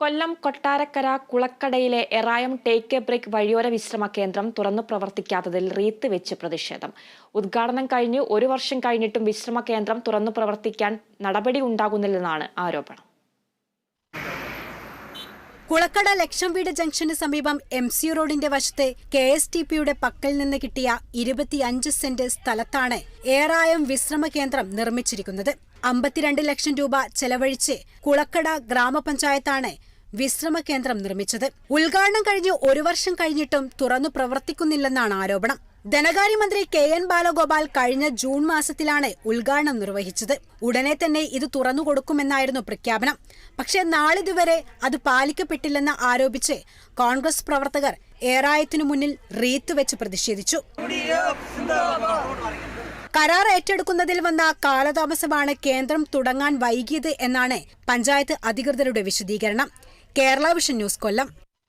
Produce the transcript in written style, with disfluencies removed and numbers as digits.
കൊല്ലം കൊട്ടാരക്കര കുളക്കടയിലെ എറായം take a break വഴിയോര വിശ്രമ കേന്ദ്രം തുറന്നു പ്രവർത്തിക്കാത്തതിൽ റീത്ത് വെച്ച് പ്രതിഷേധം. ഉദ്ഘാടനം കഴിഞ്ഞ് 1 വർഷം കഴിഞ്ഞിട്ടും വിശ്രമ കേന്ദ്രം തുറന്നു പ്രവർത്തിക്കാൻ നടപടി ഉണ്ടാകുന്നില്ലെന്നാണ് ആരോപണം. കുളക്കട ലക്ഷം വീട് ജംഗ്ഷന് സമീപം MC റോഡിന്റെ വശത്തെ KSTPയുടെ പക്കൽ നിന്ന് കിട്ടിയ 25 സെന്റ് സ്ഥലത്താണ് എറായം വിശ്രമ കേന്ദ്രം നിർമ്മിച്ചിരിക്കുന്നത്. 52 ലക്ഷം രൂപ ചെലവഴിച്ച് കുളക്കട ഗ്രാമപഞ്ചായത്താണ് വിശ്രമ കേന്ദ്രം നിർമ്മിച്ചത്. ഉദ്ഘാടനം കഴിഞ്ഞ് 1 വർഷം കഴിഞ്ഞിട്ടും തുറന്നു പ്രവർത്തിക്കുന്നില്ലെന്നാണ് ആരോപണം. ധനകാര്യമന്ത്രി KN ബാലഗോപാൽ കഴിഞ്ഞ ജൂൺ മാസത്തിലാണ് ഉദ്ഘാടനം നിർവഹിച്ചത്. ഉടനെ തന്നെ ഇത് തുറന്നുകൊടുക്കുമെന്നായിരുന്നു പ്രഖ്യാപനം. പക്ഷേ നാളിതുവരെ അത് പാലിക്കപ്പെട്ടില്ലെന്ന് ആരോപിച്ച് കോൺഗ്രസ് പ്രവർത്തകർ എറായത്തിനു മുന്നിൽ റീത്ത് വെച്ച് പ്രതിഷേധിച്ചു. കരാർ ഏറ്റെടുക്കുന്നതിൽ വന്ന കാലതാമസമാണ് കേന്ദ്രം തുടങ്ങാൻ വൈകിയത് എന്നാണ് പഞ്ചായത്ത് അധികൃതരുടെ വിശദീകരണം. കേരള വിഷൻ ന്യൂസ്, കൊല്ലം.